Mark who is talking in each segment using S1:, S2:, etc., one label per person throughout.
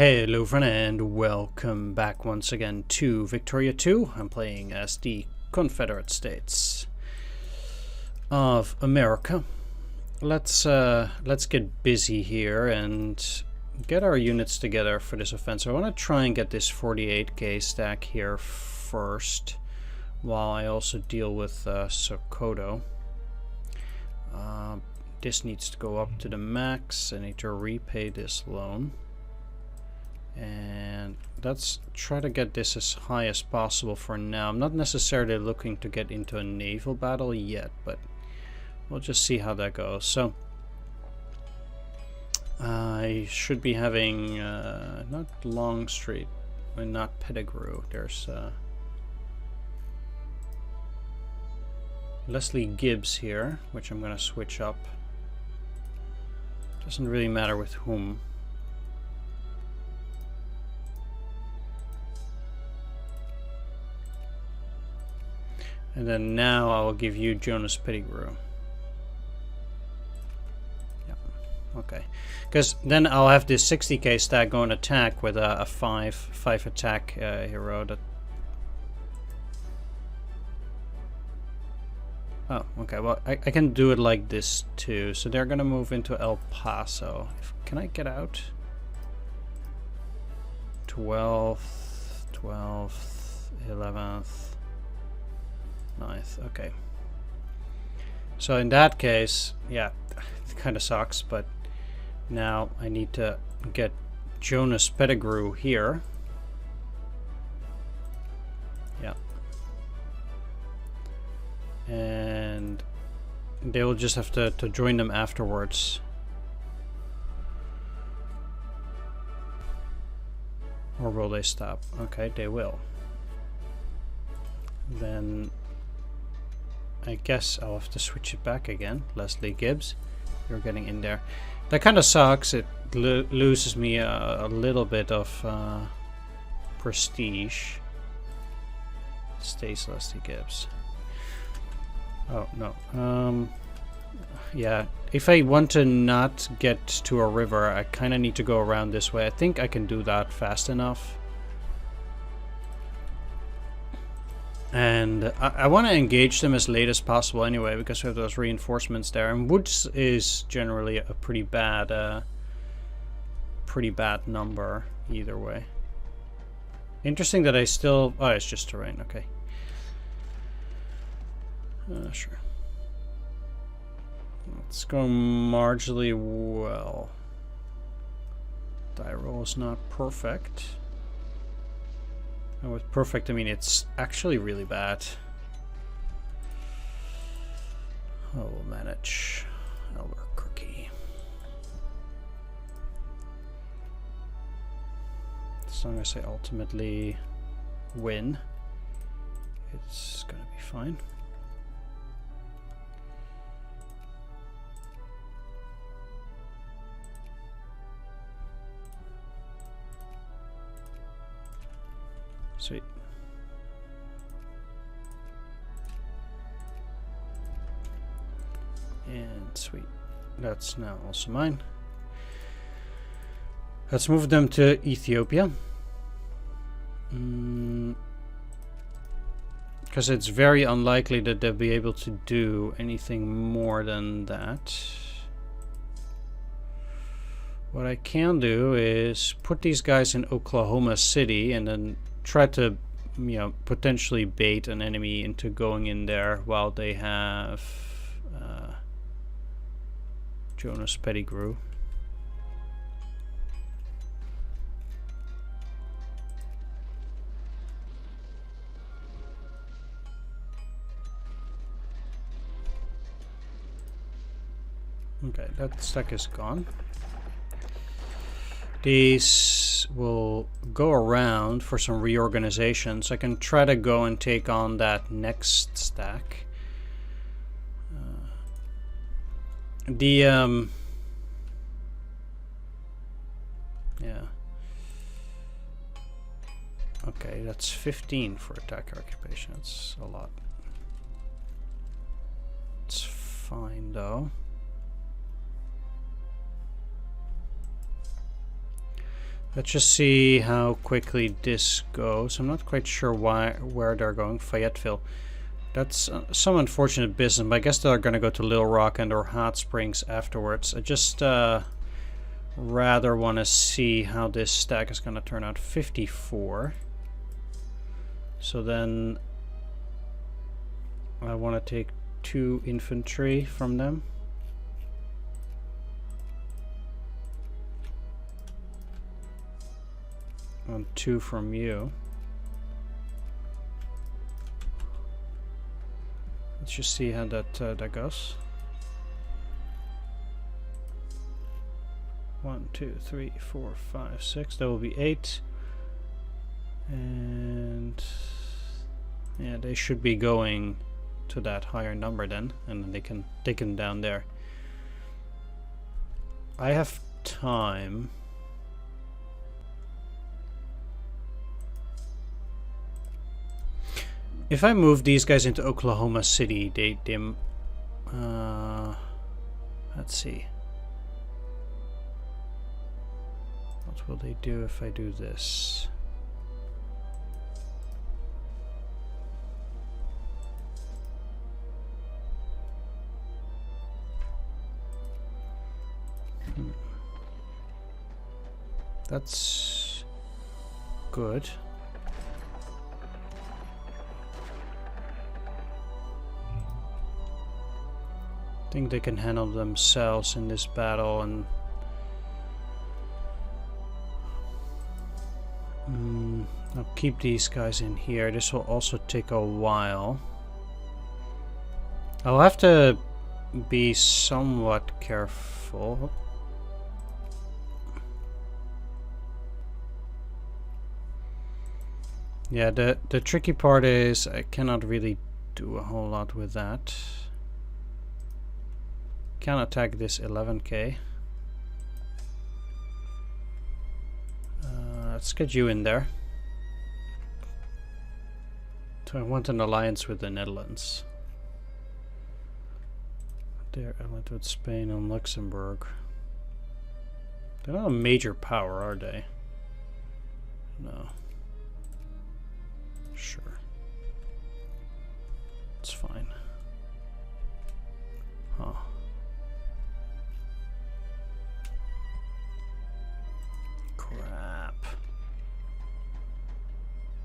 S1: Hello friend and welcome back once again to Victoria 2. I'm playing as the Confederate States of America. Let's get busy here and get our units together for this offensive. I want to try and get this 48k stack here first, while I also deal with Sokoto. This needs to go up to the max. I need to repay this loan. And let's try to get this as high as possible for now. I'm not necessarily looking to get into a naval battle yet, but we'll just see how that goes. So I should be having not Longstreet and not Pettigrew. There's Leslie Gibbs here, which I'm gonna switch up. Doesn't really matter with whom. And then now I will give you Jonas Pettigrew. Yeah, okay. Because then I'll have this 60k stack going attack with a 5 attack hero. That. Oh, okay. Well, I can do it like this too. So they're gonna move into El Paso. Can I get out? 12th, 11th. 9th, okay. So in that case, yeah, it kind of sucks, but now I need to get Jonas Pettigrew here. Yeah. And they will just have to join them afterwards. Or will they stop? Okay, they will. Then I guess I'll have to switch it back again. Leslie Gibbs, you're getting in there. That kind of sucks. It loses me a little bit of prestige. Stays Leslie Gibbs. Oh, no. Yeah, if I want to not get to a river, I kind of need to go around this way. I think I can do that fast enough. And I want to engage them as late as possible anyway, because we have those reinforcements there. And Woods is generally a pretty bad number either way. Interesting that I still... Oh, it's just terrain, okay. Sure. It's going marginally well. Die roll is not perfect. And with perfect, I mean it's actually really bad. Oh, we'll manage Albuquerque. As long as I ultimately win, it's gonna be fine. Sweet. And sweet. That's now also mine. Let's move them to Ethiopia. Because it's very unlikely that they'll be able to do anything more than that. What I can do is put these guys in Oklahoma City and then try to, you know, potentially bait an enemy into going in there while they have Jonas Pettigrew. Okay, that stack is gone. These will go around for some reorganization, so I can try to go and take on that next stack. Yeah. Okay, that's 15 for attack occupation. That's a lot. It's fine though. Let's just see how quickly this goes. I'm not quite sure where they're going. Fayetteville. That's some unfortunate business, but I guess they're going to go to Little Rock and or Hot Springs afterwards. I just rather want to see how this stack is going to turn out. 54. So then I want to take 2 infantry from them. And 2 from you. Let's just see how that goes. 1, 2, 3, 4, 5, 6. That will be 8. And yeah, they should be going to that higher number then, and then they can take them down there. I have time. If I move these guys into Oklahoma City, let's see. What will they do if I do this? That's good. I think they can handle themselves in this battle, and I'll keep these guys in here. This will also take a while. I'll have to be somewhat careful. Yeah, the tricky part is I cannot really do a whole lot with that. Can attack this 11k. Let's get you in there. So I want an alliance with the Netherlands. They're allied with Spain and Luxembourg. They're not a major power, are they? No. Sure. It's fine. Huh. Crap.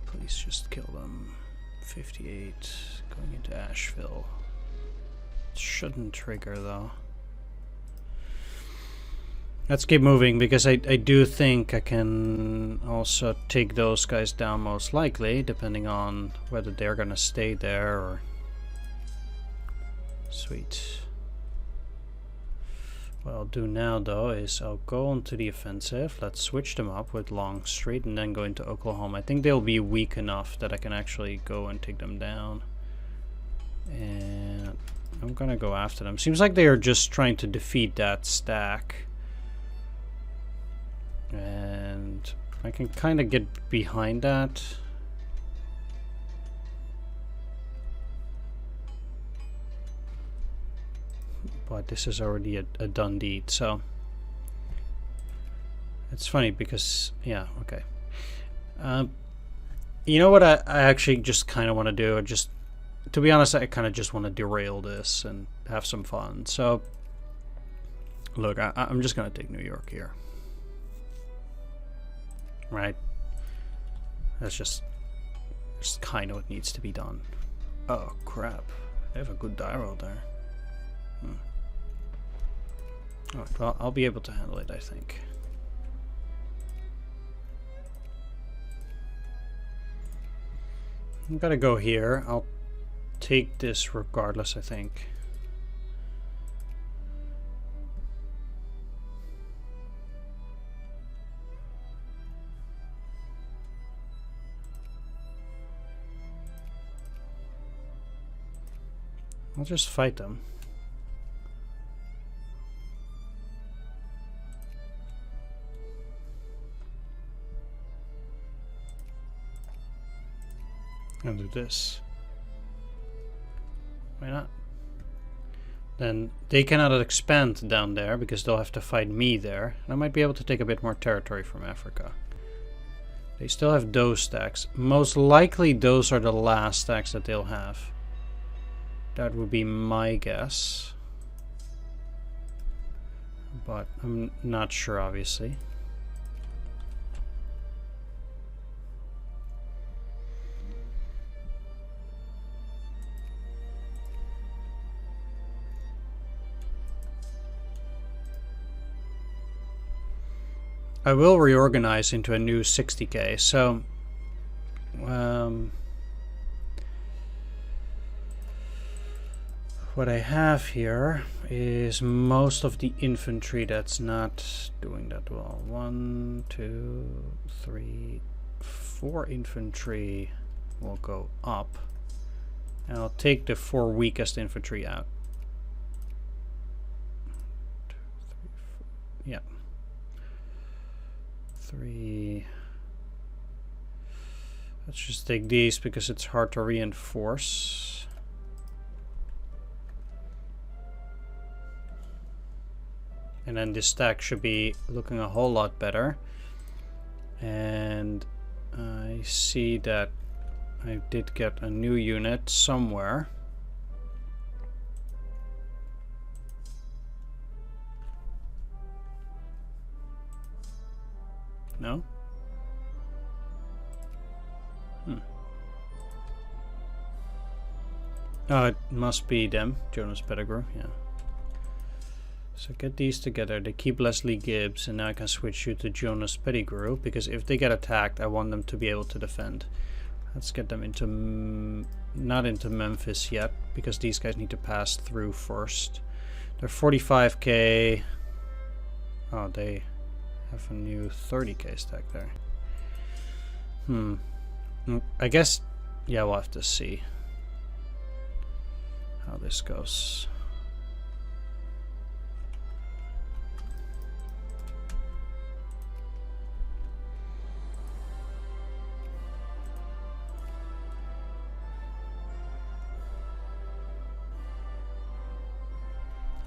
S1: Please just kill them. 58. Going into Asheville. Shouldn't trigger though. Let's keep moving, because I do think I can also take those guys down most likely, depending on whether they're gonna stay there or... Sweet. What I'll do now though is I'll go onto the offensive. Let's switch them up with Longstreet and then go into Oklahoma. I think they'll be weak enough that I can actually go and take them down. And I'm gonna go after them. Seems like they are just trying to defeat that stack. And I can kind of get behind that. But this is already a done deed, so it's funny because, yeah, okay. You know what I actually just kind of want to do? To be honest, I kind of just want to derail this and have some fun. So, look, I'm just going to take New York here. Right? That's just kind of what needs to be done. Oh, crap. They have a good die roll there. Alright, well, I'll be able to handle it, I think. I'm gonna go here. I'll take this regardless, I think. I'll just fight them. I'll do this. Why not? then they cannot expand down there because they'll have to fight me there. And I might be able to take a bit more territory from Africa. They still have those stacks. Most likely those are the last stacks that they'll have. That would be my guess. But I'm not sure, obviously. I will reorganize into a new 60k, so what I have here is most of the infantry that's not doing that well. 1, 2, 3, 4 infantry will go up. And I'll take the 4 weakest infantry out. 2, 3, 4. Yeah. 3. Let's just take these because it's hard to reinforce. And then this stack should be looking a whole lot better. And I see that I did get a new unit somewhere. No? Oh, it must be them. Jonas Pettigrew, yeah. So get these together. They keep Leslie Gibbs, and now I can switch you to Jonas Pettigrew, because if they get attacked, I want them to be able to defend. Let's get them into... not into Memphis yet, because these guys need to pass through first. They're 45k. Oh, they have a new 30k stack there. I guess, yeah, we'll have to see how this goes.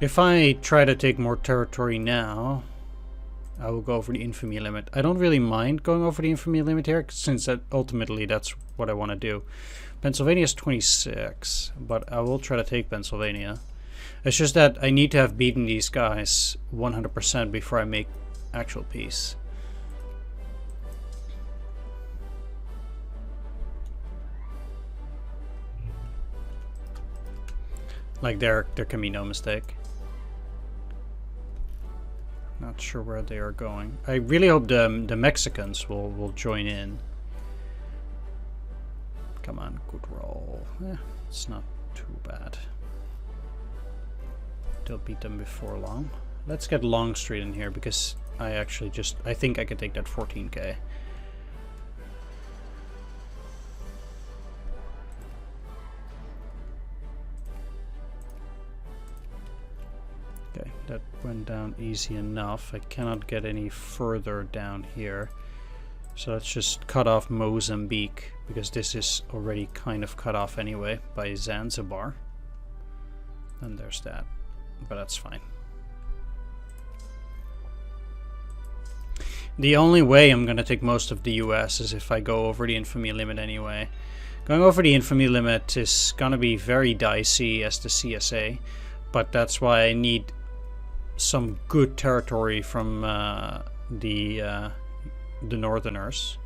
S1: If I try to take more territory now, I will go over the infamy limit. I don't really mind going over the infamy limit here, since that ultimately that's what I want to do. Pennsylvania is 26, but I will try to take Pennsylvania. It's just that I need to have beaten these guys 100% before I make actual peace. Like there can be no mistake. Not sure where they are going. I really hope the Mexicans will join in. Come on, good roll. It's not too bad. They'll beat them before long. Let's get Longstreet in here because I think I can take that 14k. Okay, that went down easy enough. I cannot get any further down here. So let's just cut off Mozambique, because this is already kind of cut off anyway by Zanzibar. And there's that. But that's fine. The only way I'm going to take most of the US is if I go over the infamy limit anyway. Going over the infamy limit is going to be very dicey as the CSA. But that's why I need some good territory from the Northerners.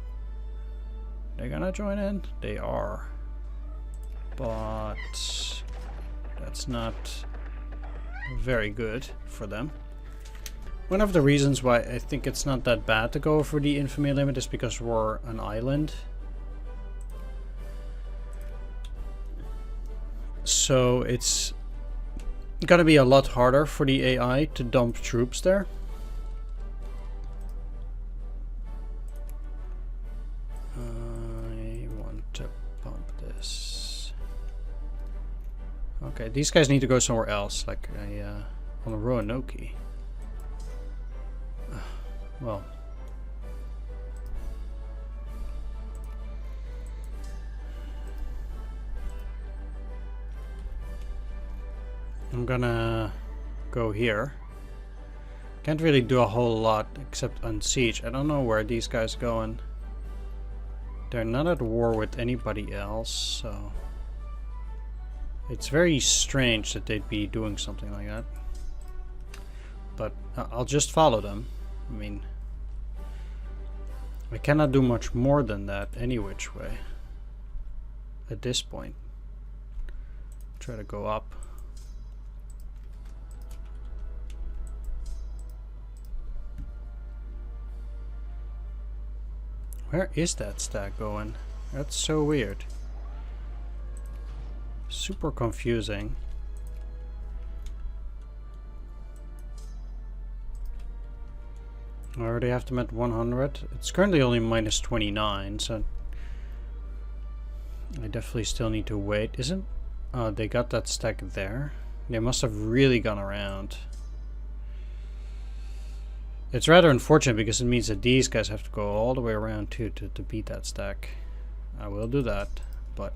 S1: They're gonna join in? They are. But that's not very good for them. One of the reasons why I think it's not that bad to go over the infamy limit is because we're an island. So it's gonna be a lot harder for the AI to dump troops there. I want to pump this. Okay, these guys need to go somewhere else, like on the Roanoke. Well. I'm gonna go here. Can't really do a whole lot except unsiege. I don't know where these guys are going. They're not at war with anybody else, so it's very strange that they'd be doing something like that. But I'll just follow them. I mean, I cannot do much more than that any which way at this point. Try to go up. Where is that stack going? That's so weird. Super confusing. I already have them at 100. It's currently only minus 29, so I definitely still need to wait. Isn't... Oh, they got that stack there. They must have really gone around. It's rather unfortunate because it means that these guys have to go all the way around too to beat that stack. I will do that, but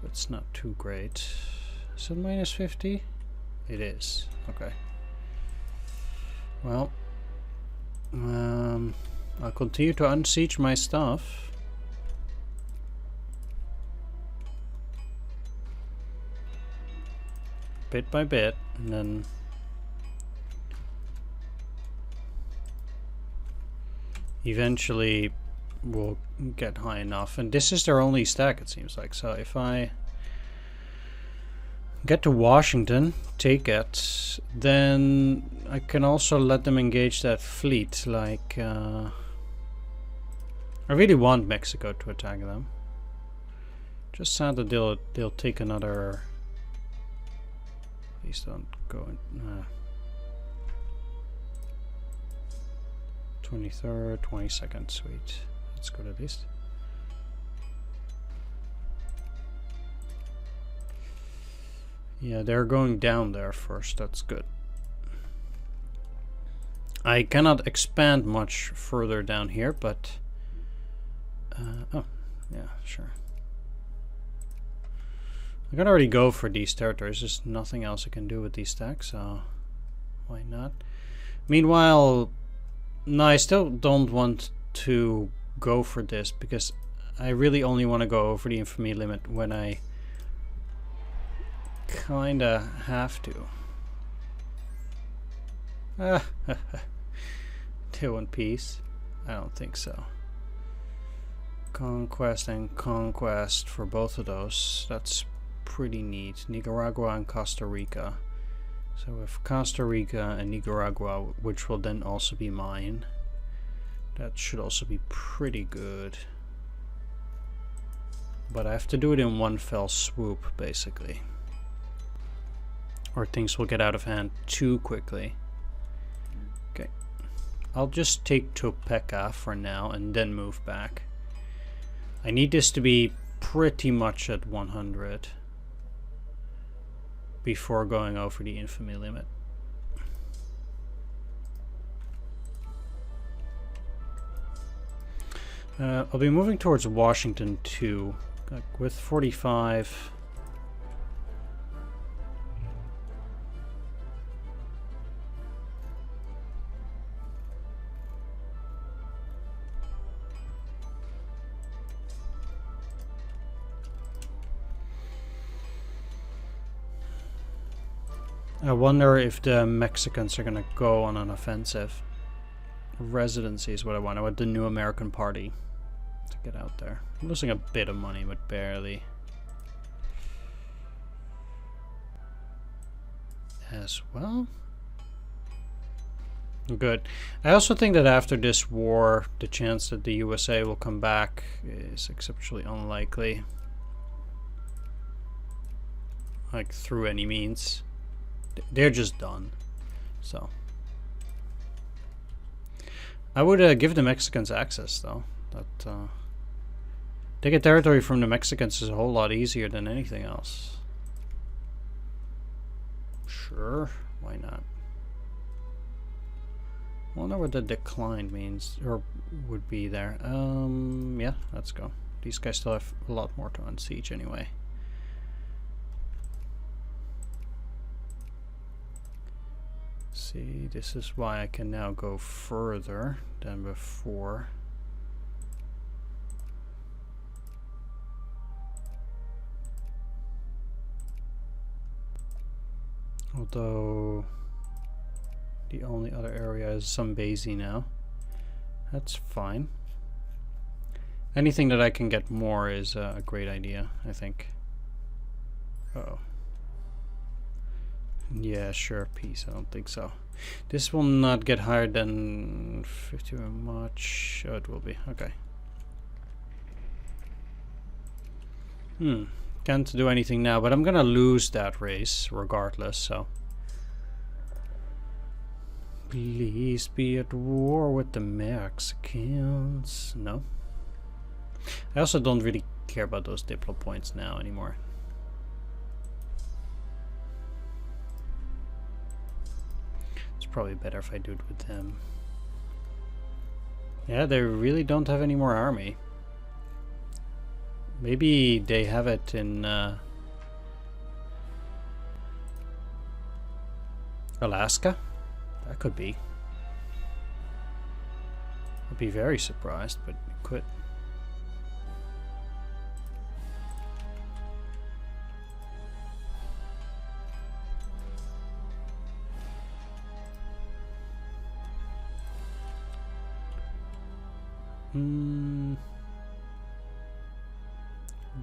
S1: it's not too great. Is it minus 50? It is. Okay. Well, I'll continue to unsiege my stuff. Bit by bit, and then eventually we'll get high enough. And this is their only stack, it seems like. So if I get to Washington, take it, then I can also let them engage that fleet. Like, I really want Mexico to attack them. Just sad that they'll take another. Please don't go in. 23rd, 22nd, sweet. Let's go to this. Yeah, they're going down there first. That's good. I cannot expand much further down here, but oh, yeah, sure. I can already go for these territories. There's nothing else I can do with these stacks, so why not? Meanwhile, no, I still don't want to go for this because I really only want to go over the infamy limit when I kinda have to. They want peace? I don't think so. Conquest and conquest for both of those. That's pretty neat. Nicaragua and Costa Rica. So if Costa Rica and Nicaragua, which will then also be mine, that should also be pretty good. But I have to do it in one fell swoop, basically. Or things will get out of hand too quickly. Okay. I'll just take Topeka for now and then move back. I need this to be pretty much at 100 before going over the infamy limit. I'll be moving towards Washington too, like with 45. I wonder if the Mexicans are gonna go on an offensive. Residency is what I want. I want the New American Party to get out there. I'm losing a bit of money, but barely. As well. Good. I also think that after this war, the chance that the USA will come back is exceptionally unlikely. Like, through any means. They're just done. So I would give the Mexicans access, though. That taking territory from the Mexicans is a whole lot easier than anything else. Sure, why not? I wonder what the decline means or would be there. Yeah, let's go. these guys still have a lot more to unsiege anyway. See, this is why I can now go further than before. Although the only other area is Zambezi now. That's fine. Anything that I can get more is a great idea, I think. Uh-oh. Yeah, sure, peace. I don't think so. This will not get higher than 50 very much. Oh, it will be. Okay. Can't do anything now, but I'm gonna lose that race regardless, so. Please be at war with the Mexicans. No. I also don't really care about those diplo points now anymore. It's probably better if I do it with them. Yeah, they really don't have any more army. Maybe they have it in Alaska? That could be. I'd be very surprised, but it could.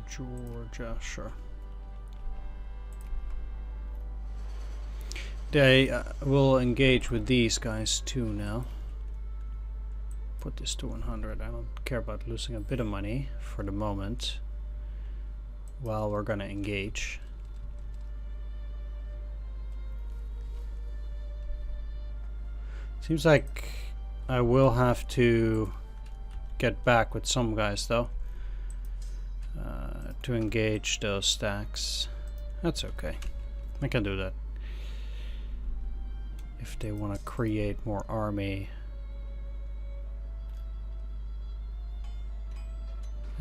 S1: Georgia, sure. They will engage with these guys too now. Put this to 100. I don't care about losing a bit of money for the moment while we're gonna engage. Seems like I will have to get back with some guys though to engage those stacks. That's okay. I can do that. If they want to create more army,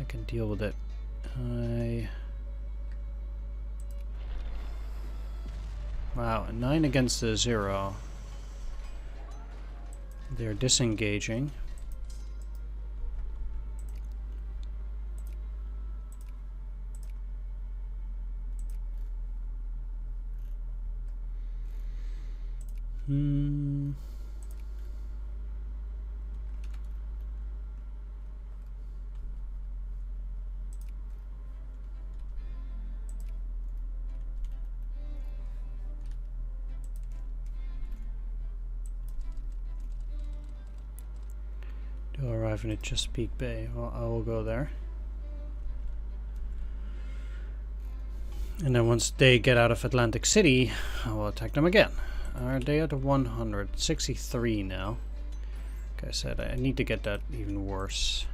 S1: I can deal with it. Wow, a 9 against a 0. They're disengaging. They'll arrive in Chesapeake Bay. Well, I will go there. And then once they get out of Atlantic City, I will attack them again. Are they at 163 now? Like I said, I need to get that even worse.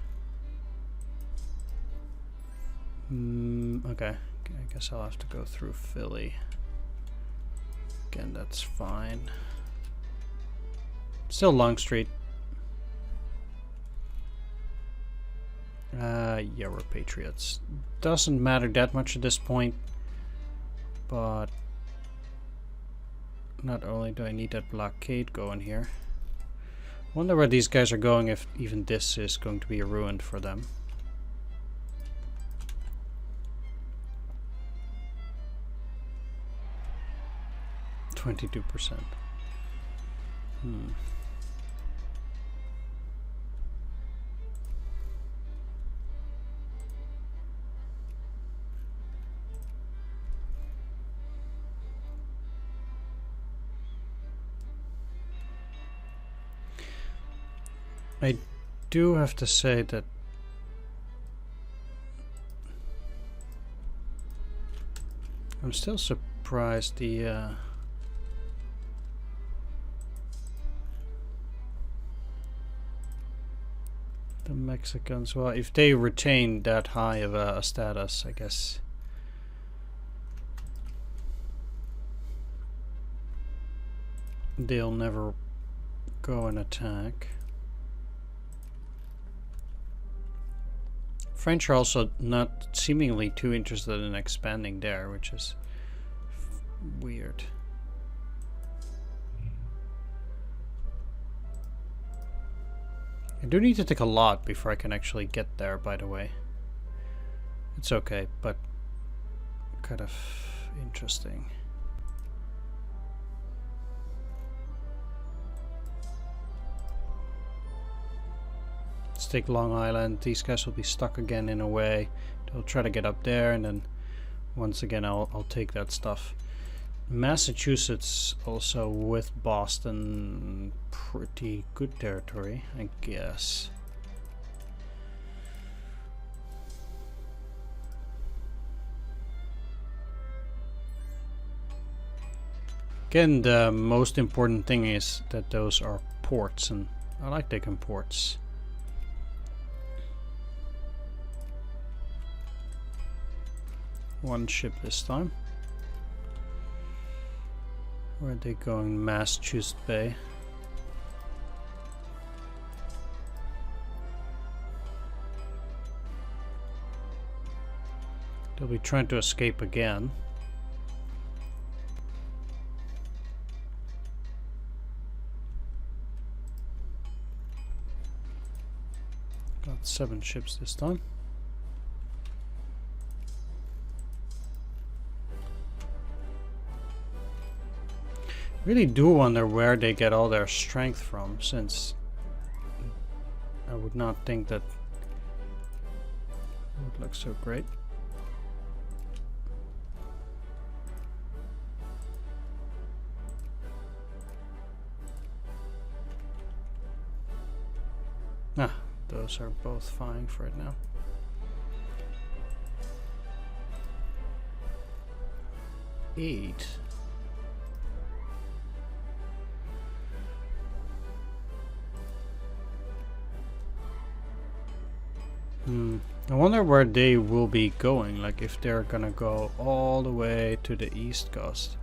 S1: Okay, I guess I'll have to go through Philly. Again, that's fine. Still Longstreet. Yeah, we're patriots. Doesn't matter that much at this point, but not only do I need that blockade going here. Wonder where these guys are going, if even this is going to be ruined for them. %. I do have to say that I'm still surprised the Mexicans, well, if they retain that high of a status, I guess they'll never go and attack. French are also not seemingly too interested in expanding there, which is weird. I do need to take a lot before I can actually get there, by the way. It's okay, but kind of interesting. Let's take Long Island. These guys will be stuck again in a way. They'll try to get up there, and then once again I'll take that stuff. Massachusetts also with Boston, pretty good territory, I guess. Again, the most important thing is that those are ports, and I like taking ports. One ship this time. Where are they going? Massachusetts Bay. They'll be trying to escape again. Got 7 ships this time. Really do wonder where they get all their strength from, since I would not think that it would look so great. Ah, those are both fine for it now. Eight. I wonder where they will be going, like if they're gonna go all the way to the east coast.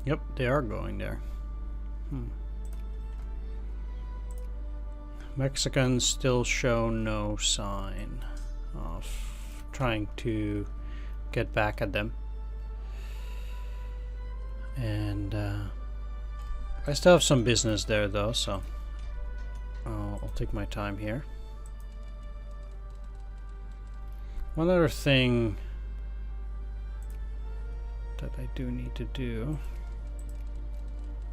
S1: Yep, they are going there. Mexicans still show no sign of trying to get back at them. And I still have some business there though, so I'll take my time here. One other thing that I do need to do.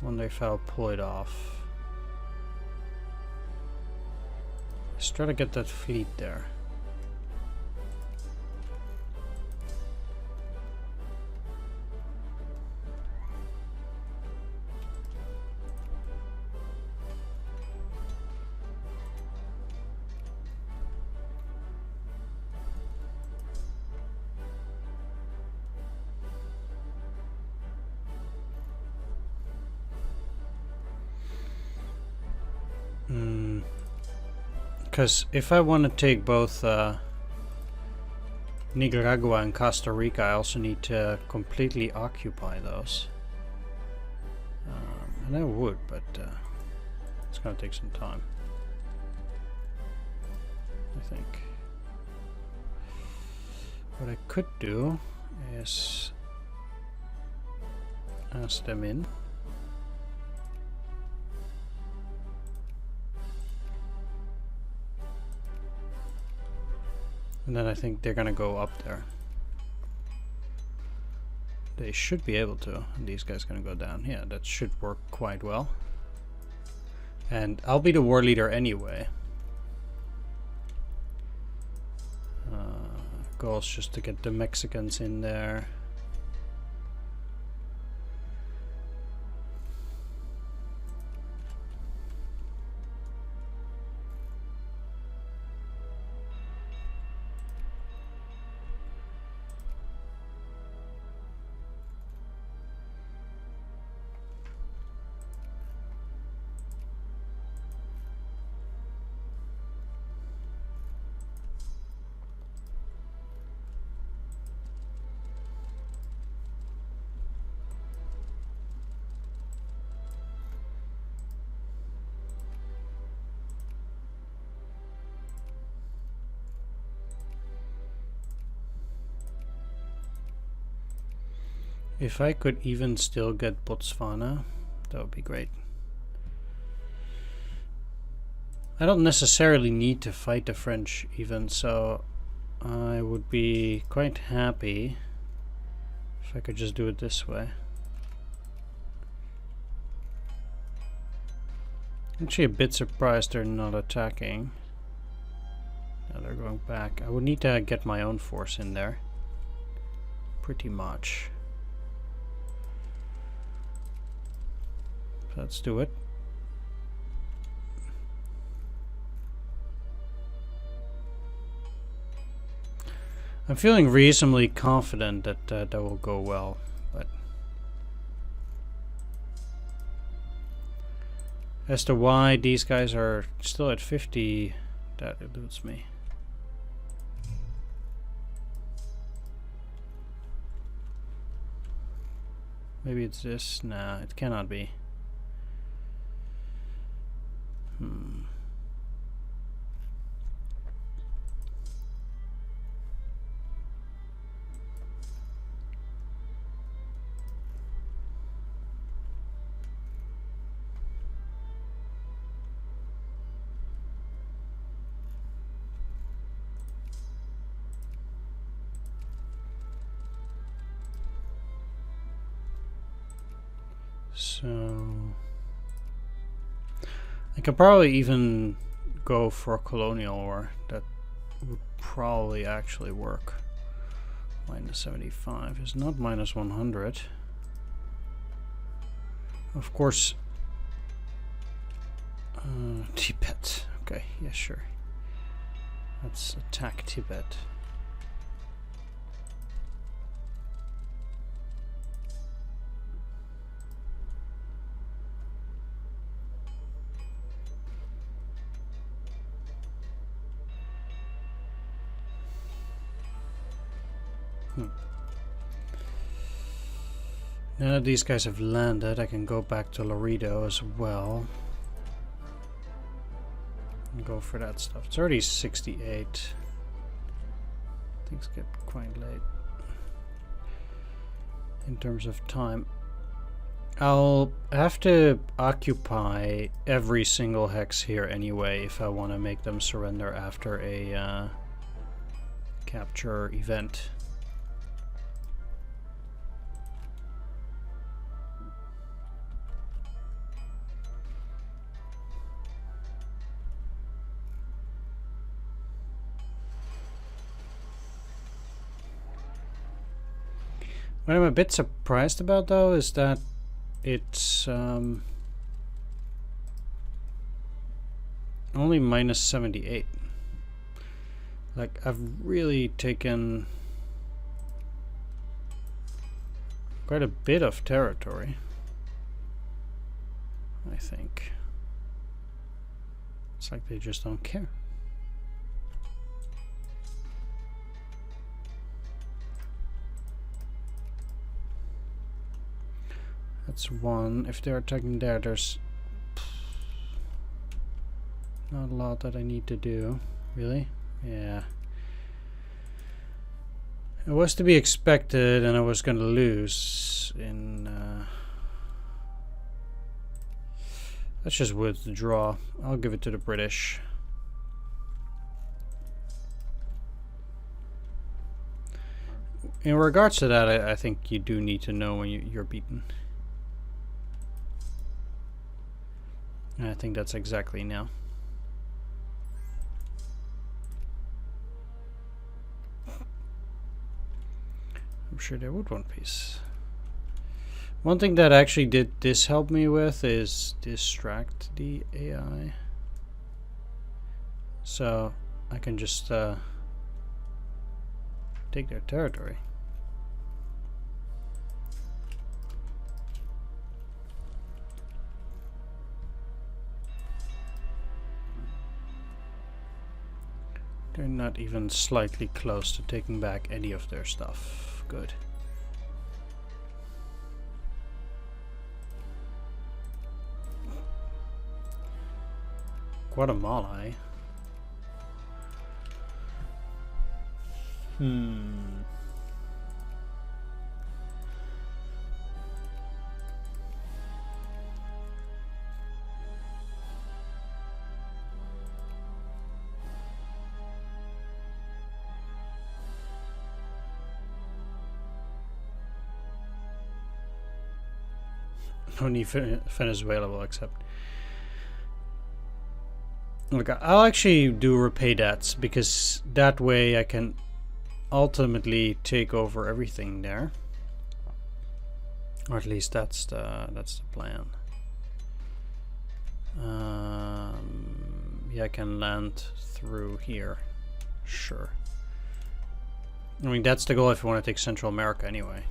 S1: Wonder if I'll pull it off. Let's try to get that fleet there. Because if I want to take both Nicaragua and Costa Rica, I also need to completely occupy those. And I would, but it's going to take some time, I think. What I could do is ask them in. And then I think they're gonna go up there. They should be able to. And these guys gonna go down. Yeah, that should work quite well. And I'll be the war leader anyway. Goal is just to get the Mexicans in there. If I could even still get Botswana, that would be great. I don't necessarily need to fight the French even, so I would be quite happy if I could just do it this way. Actually a bit surprised they're not attacking. Now they're going back. I would need to get my own force in there. Pretty much. So let's do it. I'm feeling reasonably confident that that will go well, but as to why these guys are still at 50, that eludes me. Maybe it's this? Nah, it cannot be. So I could probably even go for a colonial war. That would probably actually work. Minus 75 is not minus 100. Of course. Tibet. Okay, yeah, sure. Let's attack Tibet. Now that these guys have landed, I can go back to Laredo as well. And go for that stuff. It's already 68. Things get quite late in terms of time. I'll have to occupy every single hex here anyway if I want to make them surrender after a capture event. What I'm a bit surprised about though is that it's only minus 78. Like, I've really taken quite a bit of territory, I think. It's like they just don't care. That's one. If they're attacking there, there's not a lot that I need to do. Really? Yeah. It was to be expected, and I was going to lose in... let's just withdraw. I'll give it to the British. In regards to that, I think you do need to know when you're beaten. And I think that's exactly now. I'm sure they would want peace. One thing that actually did this help me with is distract the AI. So I can just take their territory. They're not even slightly close to taking back any of their stuff. Good. Guatemala, eh? No need Venezuela will accept. Look, I'll actually do repay debts because that way I can ultimately take over everything there. Or at least that's the plan. Yeah, I can land through here. Sure. I mean, that's the goal if you want to take Central America anyway.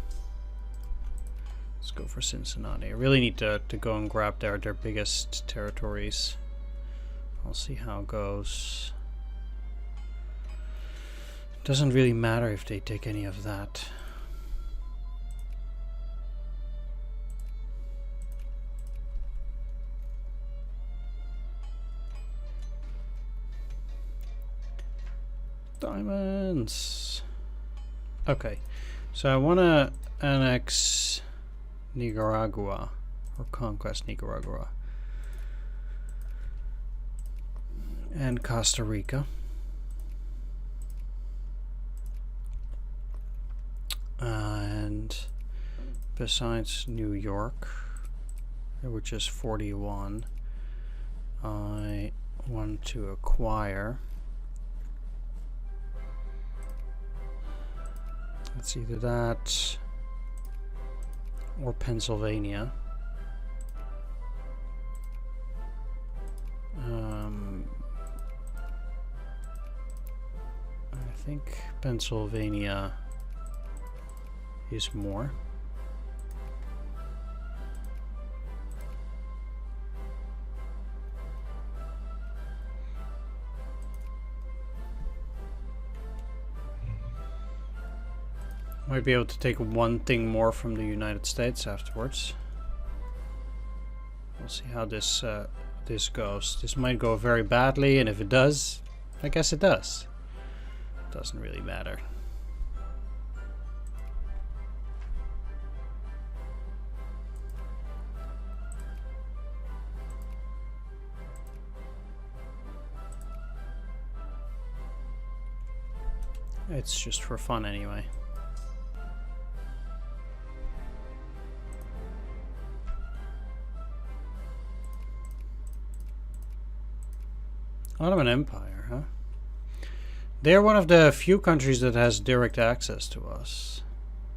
S1: Let's go for Cincinnati. I really need to go and grab their biggest territories. I'll see how it goes. Doesn't really matter if they take any of that. Diamonds. Okay, so I want to annex Nicaragua or conquest Nicaragua and Costa Rica. And besides New York, which is 41, I want to acquire. It's either that or Pennsylvania. I think Pennsylvania is more. Might be able to take one thing more from the United States afterwards. We'll see how this goes. This might go very badly, and if it does, I guess it does. Doesn't really matter. It's just for fun anyway. Ottoman Empire, huh? They're one of the few countries that has direct access to us.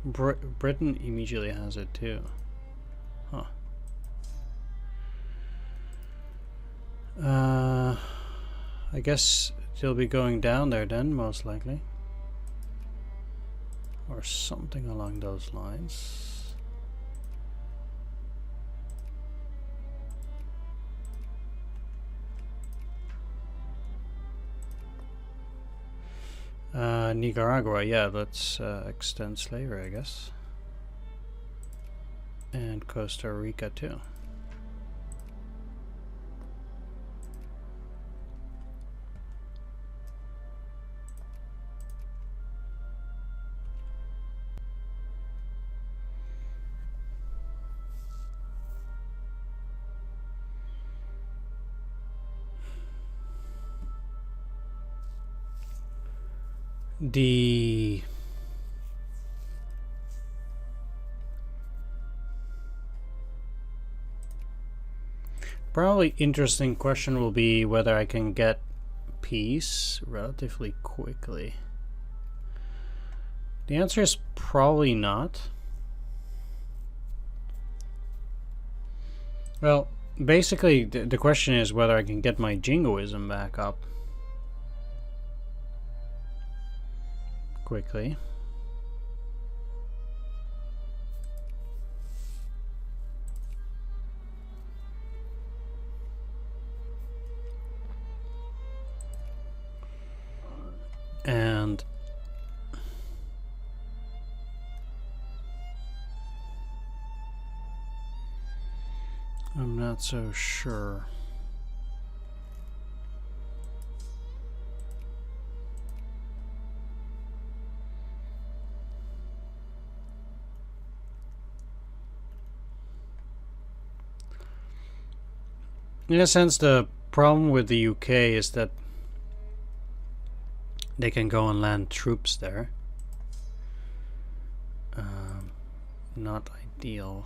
S1: Britain immediately has it too. Huh. I guess they'll be going down there then, most likely. Or something along those lines. Nicaragua, yeah, let's extend slavery, I guess. And Costa Rica too. The probably interesting question will be whether I can get peace relatively quickly. The answer is probably not. Well, basically the question is whether I can get my jingoism back up quickly. And I'm not so sure. In a sense, the problem with the UK is that they can go and land troops there. Not ideal.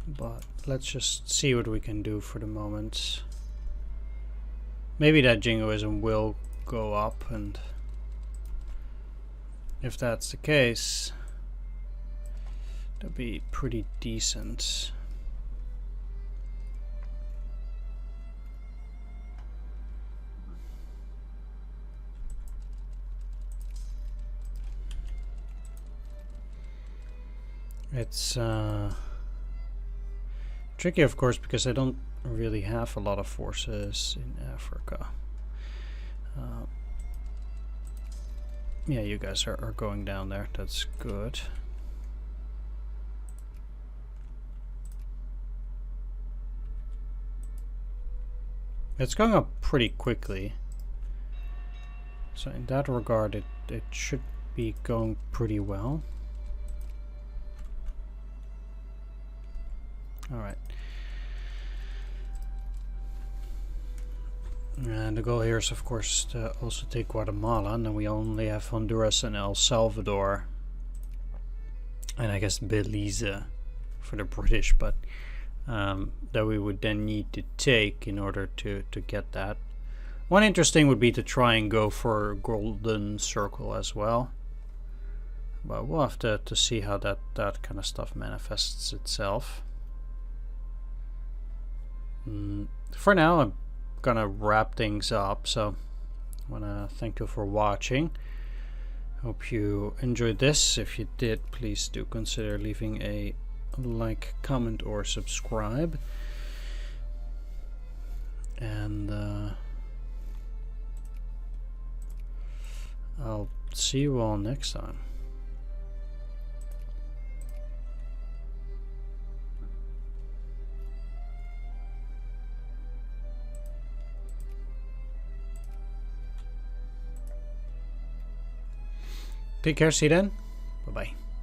S1: But let's just see what we can do for the moment. Maybe that jingoism will go up, and if that's the case, that'd be pretty decent. It's tricky, of course, because I don't really have a lot of forces in Africa. Yeah, you guys are going down there. That's good. It's going up pretty quickly. So in that regard, it should be going pretty well. Alright. And the goal here is, of course, to also take Guatemala, and then we only have Honduras and El Salvador. And I guess Belize for the British, but that we would then need to take in order to get that. One interesting would be to try and go for Golden Circle as well. But we'll have to see how that kind of stuff manifests itself. For now, I'm gonna wrap things up, so I wanna thank you for watching. Hope you enjoyed this. If you did, please do consider leaving a like, comment, or subscribe. And I'll see you all next time. Take care, see you then. Bye-bye.